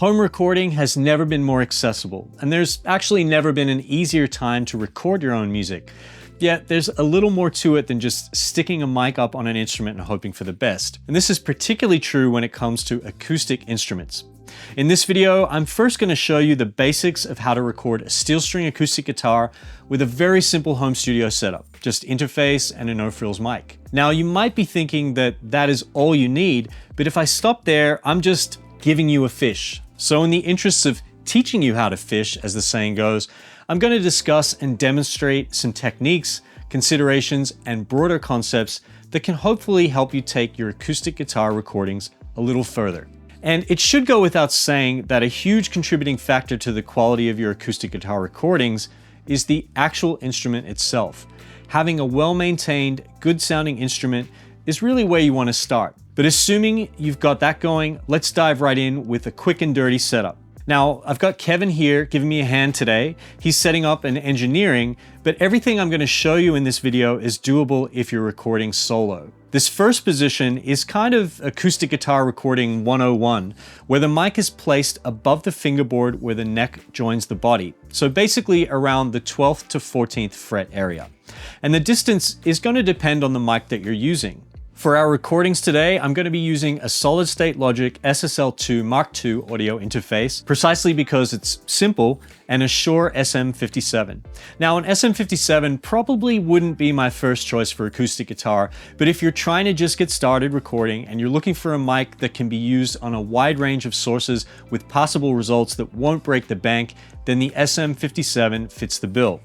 Home recording has never been more accessible, and there's actually never been an easier time to record your own music. Yet there's a little more to it than just sticking a mic up on an instrument and hoping for the best. And this is particularly true when it comes to acoustic instruments. In this video, I'm first going to show you the basics of how to record a steel string acoustic guitar with a very simple home studio setup, just interface and a no-frills mic. Now, you might be thinking that that is all you need, but if I stop there, I'm just giving you a fish. So in the interests of teaching you how to fish, as the saying goes, I'm going to discuss and demonstrate some techniques, considerations, and broader concepts that can hopefully help you take your acoustic guitar recordings a little further. And it should go without saying that a huge contributing factor to the quality of your acoustic guitar recordings is the actual instrument itself. Having a well-maintained, good-sounding instrument is really where you want to start. But assuming you've got that going, let's dive right in with a quick and dirty setup. Now, I've got Kevin here giving me a hand today. He's setting up and engineering, but everything I'm going to show you in this video is doable if you're recording solo. This first position is kind of acoustic guitar recording 101, where the mic is placed above the fingerboard where the neck joins the body. So basically around the 12th to 14th fret area. And the distance is going to depend on the mic that you're using. For our recordings today, I'm going to be using a Solid State Logic SSL2 Mark II audio interface, precisely because it's simple, and a Shure SM57. Now, an SM57 probably wouldn't be my first choice for acoustic guitar, but if you're trying to just get started recording and you're looking for a mic that can be used on a wide range of sources with possible results that won't break the bank, then the SM57 fits the bill.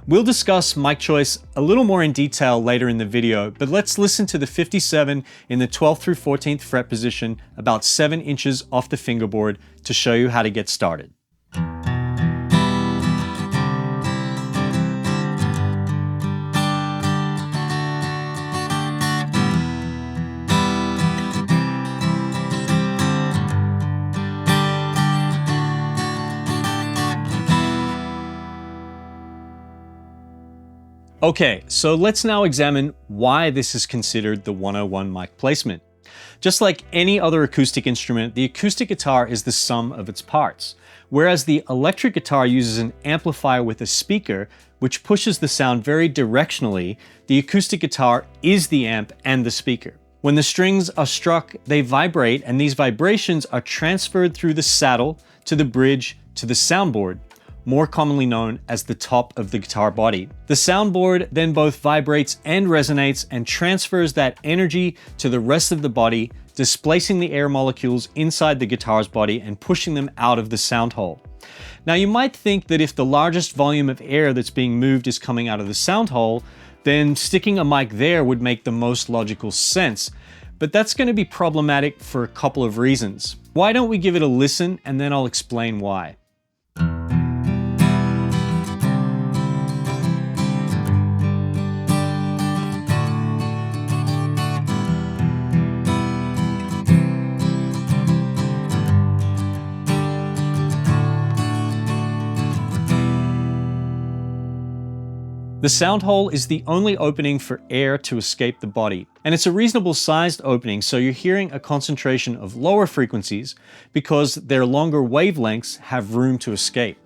We'll discuss mic choice a little more in detail later in the video, but let's listen to the 57 in the 12th through 14th fret position about 7 inches off the fingerboard to show you how to get started. Okay, so let's now examine why this is considered the 101 mic placement. Just like any other acoustic instrument, the acoustic guitar is the sum of its parts. Whereas the electric guitar uses an amplifier with a speaker, which pushes the sound very directionally, the acoustic guitar is the amp and the speaker. When the strings are struck, they vibrate, and these vibrations are transferred through the saddle to the bridge to the soundboard, more commonly known as the top of the guitar body. The soundboard then both vibrates and resonates and transfers that energy to the rest of the body, displacing the air molecules inside the guitar's body and pushing them out of the sound hole. Now, you might think that if the largest volume of air that's being moved is coming out of the sound hole, then sticking a mic there would make the most logical sense. But that's going to be problematic for a couple of reasons. Why don't we give it a listen and then I'll explain why. The sound hole is the only opening for air to escape the body, and it's a reasonable sized opening, so you're hearing a concentration of lower frequencies because their longer wavelengths have room to escape.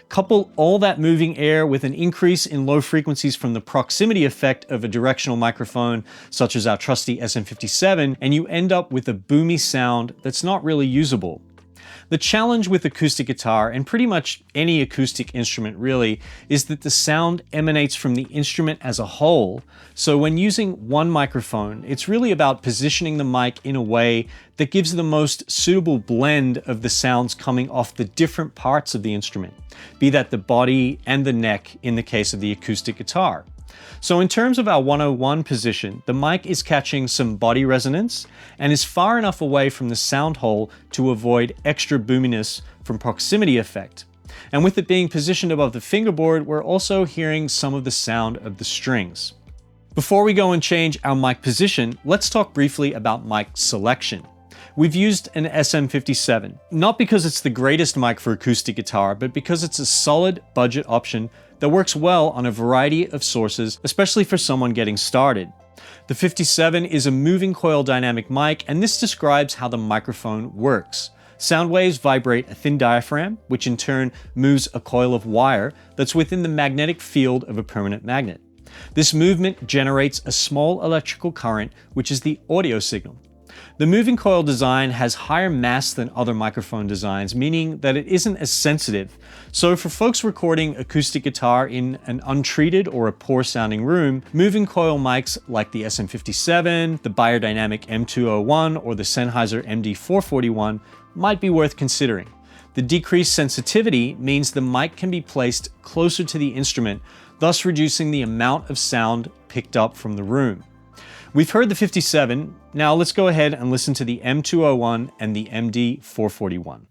Couple all that moving air with an increase in low frequencies from the proximity effect of a directional microphone, such as our trusty SM57, and you end up with a boomy sound that's not really usable. The challenge with acoustic guitar, and pretty much any acoustic instrument really, is that the sound emanates from the instrument as a whole. So when using one microphone, it's really about positioning the mic in a way that gives the most suitable blend of the sounds coming off the different parts of the instrument, be that the body and the neck in the case of the acoustic guitar. So in terms of our 101 position, the mic is catching some body resonance and is far enough away from the sound hole to avoid extra boominess from proximity effect. And with it being positioned above the fingerboard, we're also hearing some of the sound of the strings. Before we go and change our mic position, let's talk briefly about mic selection. We've used an SM57, not because it's the greatest mic for acoustic guitar, but because it's a solid budget option that works well on a variety of sources, especially for someone getting started. The 57 is a moving coil dynamic mic, and this describes how the microphone works. Sound waves vibrate a thin diaphragm, which in turn moves a coil of wire that's within the magnetic field of a permanent magnet. This movement generates a small electrical current, which is the audio signal. The moving coil design has higher mass than other microphone designs, meaning that it isn't as sensitive. So for folks recording acoustic guitar in an untreated or a poor sounding room, moving coil mics like the SM57, the Biodynamic M201, or the Sennheiser MD441 might be worth considering. The decreased sensitivity means the mic can be placed closer to the instrument, thus reducing the amount of sound picked up from the room. We've heard the 57, now let's go ahead and listen to the M201 and the MD441.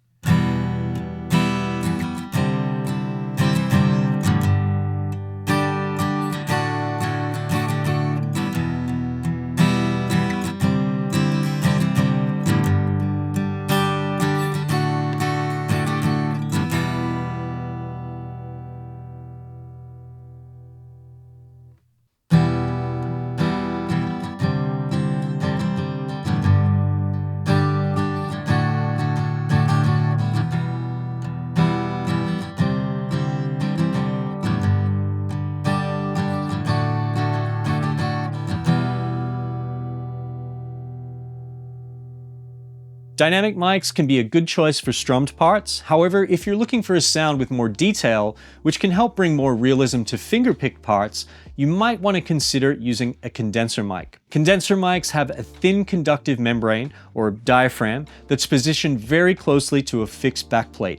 Dynamic mics can be a good choice for strummed parts. However, if you're looking for a sound with more detail, which can help bring more realism to finger-picked parts, you might want to consider using a condenser mic. Condenser mics have a thin conductive membrane, or diaphragm, that's positioned very closely to a fixed backplate.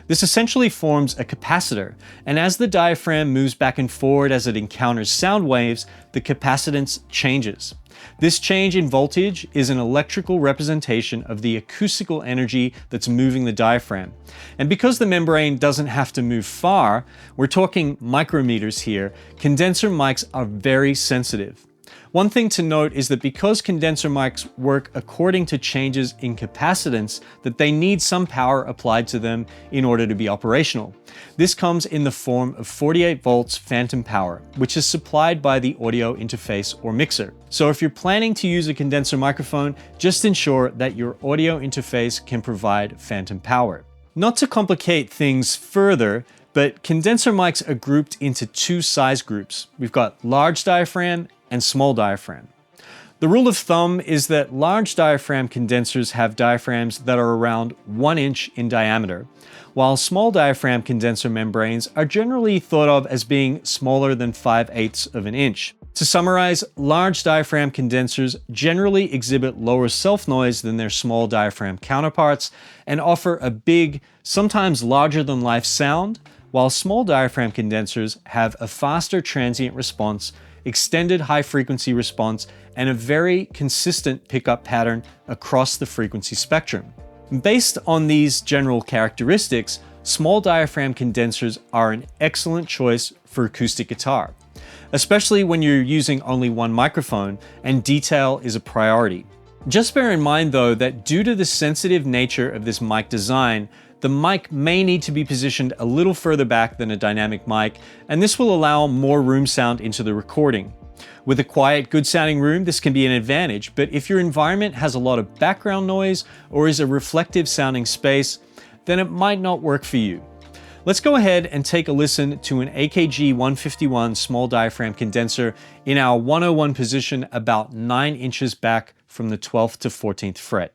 This essentially forms a capacitor, and as the diaphragm moves back and forward as it encounters sound waves, the capacitance changes. This change in voltage is an electrical representation of the acoustical energy that's moving the diaphragm. And because the membrane doesn't have to move far, we're talking micrometers here, condenser mics are very sensitive. One thing to note is that because condenser mics work according to changes in capacitance, that they need some power applied to them in order to be operational. This comes in the form of 48 volts phantom power, which is supplied by the audio interface or mixer. So if you're planning to use a condenser microphone, just ensure that your audio interface can provide phantom power. Not to complicate things further, but condenser mics are grouped into two size groups. We've got large diaphragm and small diaphragm. The rule of thumb is that large diaphragm condensers have diaphragms that are around 1 inch in diameter, while small diaphragm condenser membranes are generally thought of as being smaller than 5/8 of an inch. To summarize, large diaphragm condensers generally exhibit lower self-noise than their small diaphragm counterparts and offer a big, sometimes larger than life sound, while small diaphragm condensers have a faster transient response, extended high frequency response, and a very consistent pickup pattern across the frequency spectrum. Based on these general characteristics, small diaphragm condensers are an excellent choice for acoustic guitar, especially when you're using only one microphone and detail is a priority. Just bear in mind though that due to the sensitive nature of this mic design, the mic may need to be positioned a little further back than a dynamic mic, and this will allow more room sound into the recording. With a quiet, good sounding room, this can be an advantage, but if your environment has a lot of background noise or is a reflective sounding space, then it might not work for you. Let's go ahead and take a listen to an AKG 151 small diaphragm condenser in our 101 position about 9 inches back from the 12th to 14th fret.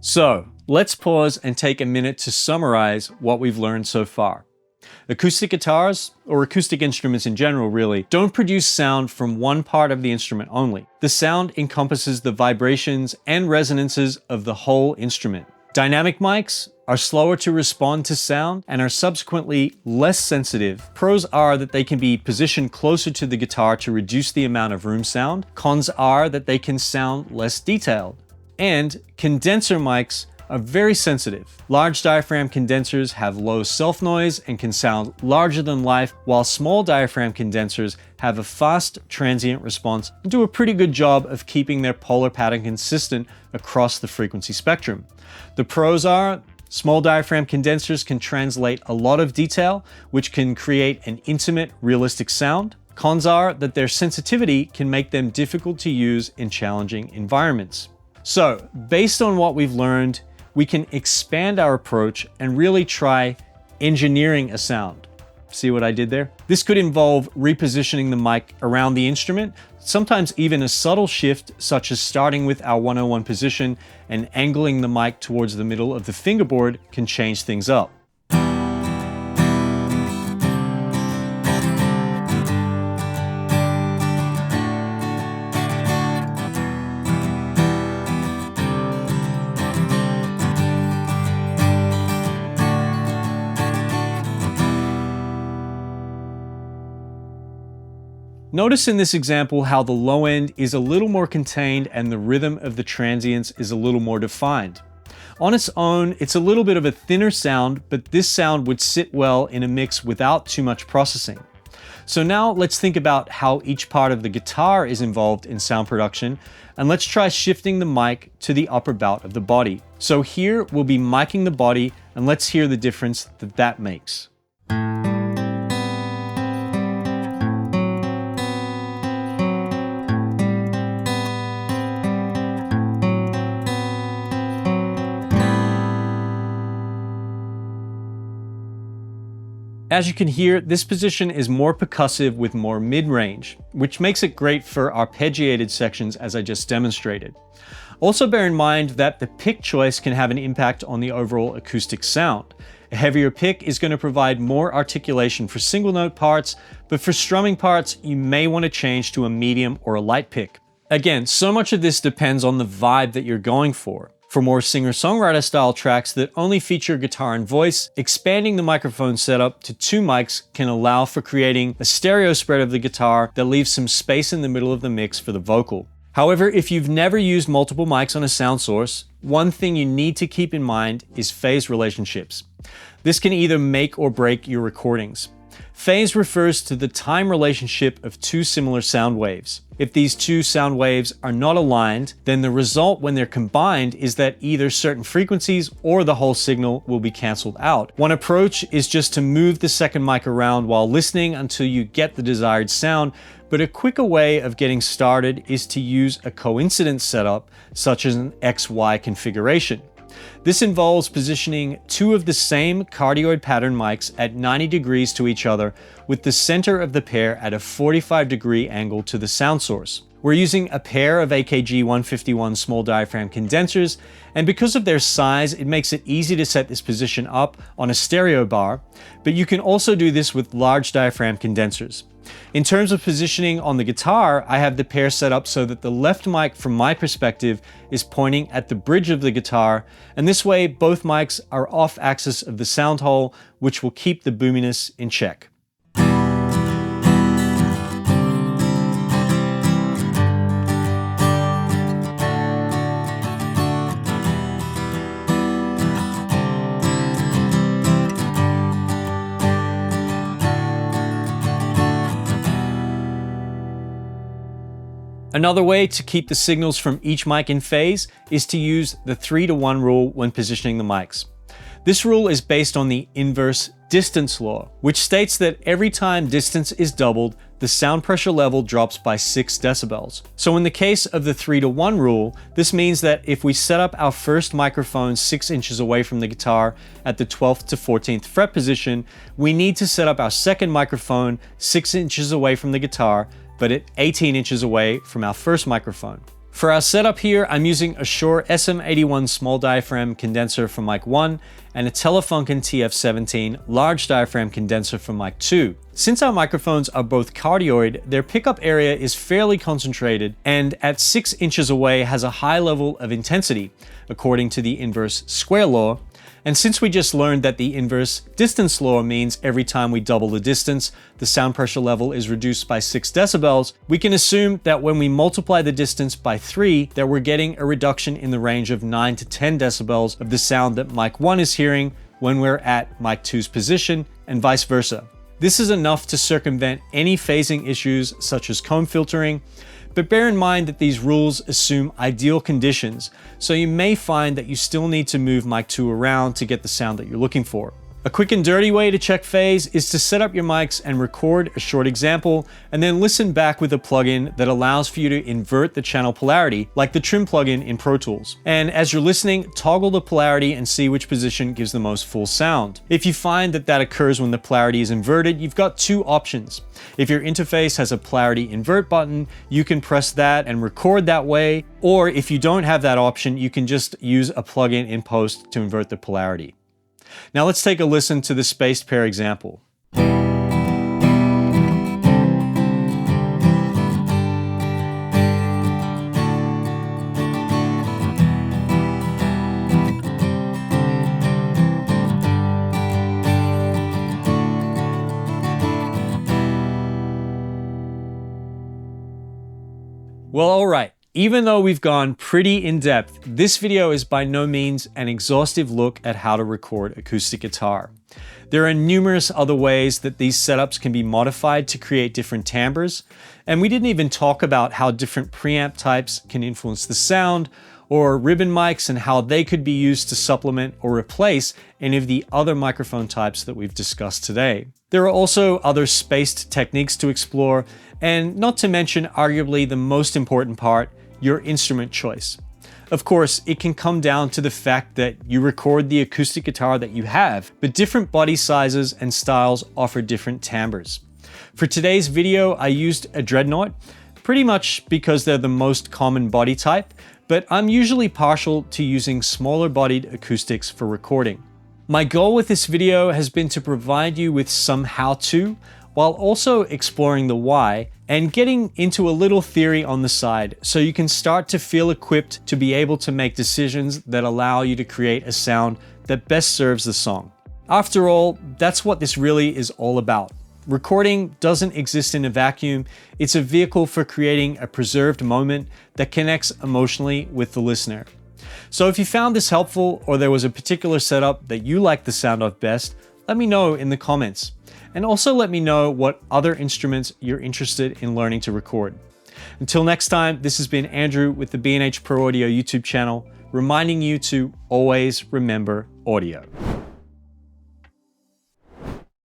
So, let's pause and take a minute to summarize what we've learned so far. Acoustic guitars, or acoustic instruments in general really, don't produce sound from one part of the instrument only. The sound encompasses the vibrations and resonances of the whole instrument. Dynamic mics are slower to respond to sound and are subsequently less sensitive. Pros are that they can be positioned closer to the guitar to reduce the amount of room sound. Cons are that they can sound less detailed. And condenser mics are very sensitive. Large diaphragm condensers have low self-noise and can sound larger than life, while small diaphragm condensers have a fast transient response and do a pretty good job of keeping their polar pattern consistent across the frequency spectrum. The pros are small diaphragm condensers can translate a lot of detail, which can create an intimate, realistic sound. Cons are that their sensitivity can make them difficult to use in challenging environments. So, based on what we've learned, we can expand our approach and really try engineering a sound. See what I did there? This could involve repositioning the mic around the instrument, sometimes even a subtle shift such as starting with our 101 position and angling the mic towards the middle of the fingerboard can change things up. Notice in this example how the low end is a little more contained and the rhythm of the transients is a little more defined. On its own, it's a little bit of a thinner sound, but this sound would sit well in a mix without too much processing. So now let's think about how each part of the guitar is involved in sound production, and let's try shifting the mic to the upper bout of the body. So here we'll be miking the body, and let's hear the difference that makes. As you can hear, this position is more percussive with more mid-range, which makes it great for arpeggiated sections as I just demonstrated. Also bear in mind that the pick choice can have an impact on the overall acoustic sound. A heavier pick is going to provide more articulation for single note parts, but for strumming parts, you may want to change to a medium or a light pick. Again, so much of this depends on the vibe that you're going for. For more singer-songwriter style tracks that only feature guitar and voice, expanding the microphone setup to 2 mics can allow for creating a stereo spread of the guitar that leaves some space in the middle of the mix for the vocal. However, if you've never used multiple mics on a sound source, one thing you need to keep in mind is phase relationships. This can either make or break your recordings. Phase refers to the time relationship of 2 similar sound waves. If these 2 sound waves are not aligned, then the result when they're combined is that either certain frequencies or the whole signal will be canceled out. One approach is just to move the second mic around while listening until you get the desired sound, but a quicker way of getting started is to use a coincidence setup, such as an XY configuration. This involves positioning 2 of the same cardioid pattern mics at 90 degrees to each other, with the center of the pair at a 45-degree angle to the sound source. We're using a pair of AKG 151 small diaphragm condensers, and because of their size, it makes it easy to set this position up on a stereo bar, but you can also do this with large diaphragm condensers. In terms of positioning on the guitar, I have the pair set up so that the left mic from my perspective is pointing at the bridge of the guitar, and this way both mics are off axis of the sound hole, which will keep the boominess in check. Another way to keep the signals from each mic in phase is to use the 3-to-1 rule when positioning the mics. This rule is based on the inverse distance law, which states that every time distance is doubled, the sound pressure level drops by 6 decibels. So in the case of the 3-to-1 rule, this means that if we set up our first microphone 6 inches away from the guitar at the 12th to 14th fret position, we need to set up our second microphone 6 inches away from the guitar, but at 18 inches away from our first microphone. For our setup here, I'm using a Shure SM81 small diaphragm condenser for mic 1 and a Telefunken TF17 large diaphragm condenser for mic 2. Since our microphones are both cardioid, their pickup area is fairly concentrated and at 6 inches away has a high level of intensity, according to the inverse square law, And since we just learned that the inverse distance law means every time we double the distance, the sound pressure level is reduced by 6 decibels, we can assume that when we multiply the distance by 3, that we're getting a reduction in the range of 9 to 10 decibels of the sound that mic 1 is hearing when we're at mic 2's position, and vice versa. This is enough to circumvent any phasing issues such as comb filtering, but bear in mind that these rules assume ideal conditions, so you may find that you still need to move mic 2 around to get the sound that you're looking for. A quick and dirty way to check phase is to set up your mics and record a short example, and then listen back with a plugin that allows for you to invert the channel polarity, like the trim plugin in Pro Tools. And as you're listening, toggle the polarity and see which position gives the most full sound. If you find that that occurs when the polarity is inverted, you've got 2 options. If your interface has a polarity invert button, you can press that and record that way, or if you don't have that option, you can just use a plugin in post to invert the polarity. Now let's take a listen to the spaced pair example. Well, all right. Even though we've gone pretty in-depth, this video is by no means an exhaustive look at how to record acoustic guitar. There are numerous other ways that these setups can be modified to create different timbres, and we didn't even talk about how different preamp types can influence the sound, or ribbon mics and how they could be used to supplement or replace any of the other microphone types that we've discussed today. There are also other spaced techniques to explore, and not to mention arguably the most important part, your instrument choice. Of course, it can come down to the fact that you record the acoustic guitar that you have, but different body sizes and styles offer different timbres. For today's video, I used a Dreadnought, pretty much because they're the most common body type, but I'm usually partial to using smaller bodied acoustics for recording. My goal with this video has been to provide you with some how-to, while also exploring the why and getting into a little theory on the side so you can start to feel equipped to be able to make decisions that allow you to create a sound that best serves the song. After all, that's what this really is all about. Recording doesn't exist in a vacuum. It's a vehicle for creating a preserved moment that connects emotionally with the listener. So if you found this helpful or there was a particular setup that you like the sound of best, let me know in the comments. And also let me know what other instruments you're interested in learning to record. Until next time, this has been Andrew with the B&H Pro Audio YouTube channel, reminding you to always remember audio.